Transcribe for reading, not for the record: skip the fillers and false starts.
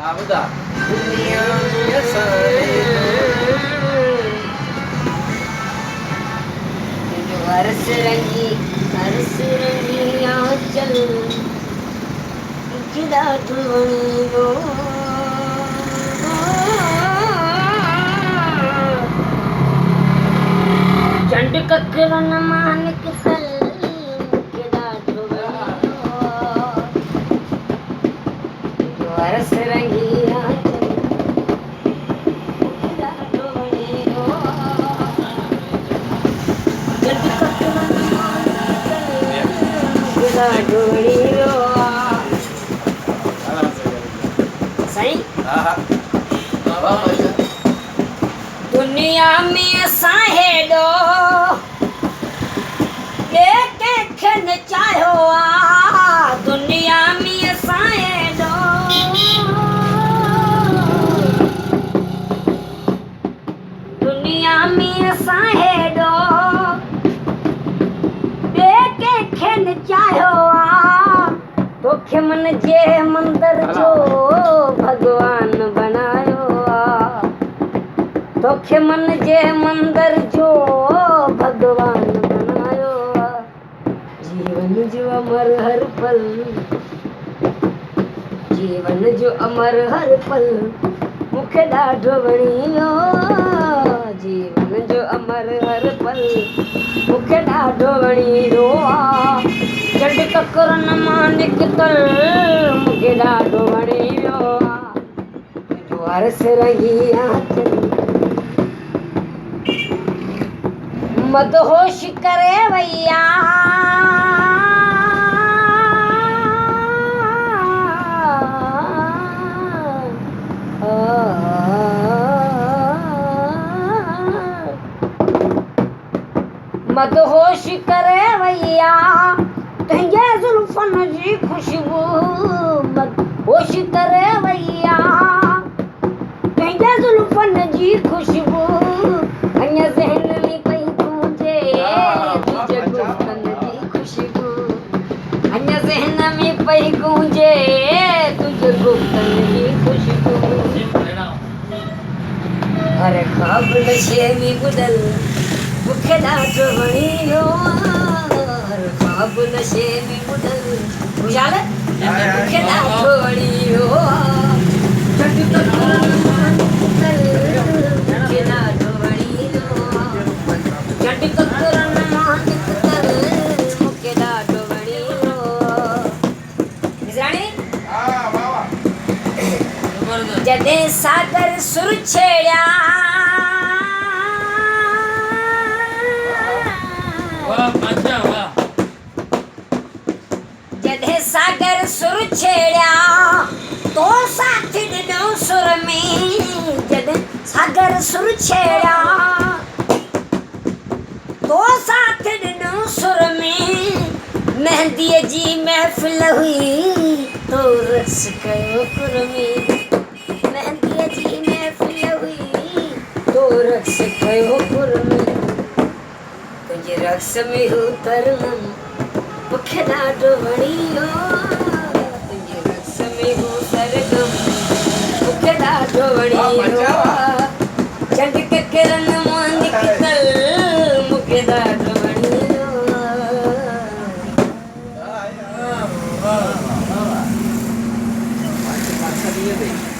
આ બધા દુનિયા સારે हर्ष रंगी आंचल खिड़ा धुवणियो चंड ककरन मानिक तल खिड़ा धुवणियो हर्ष रंगी आंचल खिड़ा धुवणियो चंड ककरन ढूंढियो सही दुनिया में साहेड़ो के खन चाहो आ दुनिया में साहेड़ो दुनिया में साहेड़ो के खन चाहो तोखे मन जे मंदिर जो भगवान बनायो तोखे मन जे मंदिर जो भगवान बनायो जीवन जो अमर हर पल जीवन जो अमर हर पल मुखे ॾाढो वणियो जीवन जो अमर हर पल मुखे ॾाढो वणियो चंड ककरन मां निकतल मुखे ॾाढो वणियो जो हर्ष रंगी आंचल मदहोश करे वैया मदहोश करे वैया तुंहिंजे ज़ुल्फ़न जी ख़ुशबू मदहोश करे वैया तुंहिंजे ज़ुल्फ़न जी ख़ुशबू अञा ज़हन में पई तुंहिंजे तुंहिंजे गुफ़्तन जी ख़ुशबू अञा ज़हन में पई गूंजे तुंहिंजे गुफ़्तन जी ख़ुशबू हर ख़्वाब नशे में बुॾल मुखे ॾाढो वणियो हर ख़्वाब नशे में बुॾल ख़ुशहाल मुखे ॾाढो वणियो चंड ककरन मां निकतल मुखे ॾाढो वणियो चंड ककरन मां निकतल मुखे ॾाढो वणियो मिसराणी जॾहिं सागर सुर छेड़िया जॾहिं सागर सुर छेड़िया तो साथ ॾिनो सुर में जॾहिं सागर सुर छेड़िया तो साथ ॾिनो सुर में मेहंदीअ जी महफ़िल हुई तो रक़्स कयो कुर में मेहंदीअ जी महफ़िल हुई तो रक़्स कयो कुर में तुंहिंजे रक़्स में हू तरनम मुखे ॾाढो वणियो तुंहिंजे रक़्स में हू सरगम मुखे ॾाढो वणियो चंड ककरन मां निकतल मुखे ॾाढो वणियो પાછા દઈએ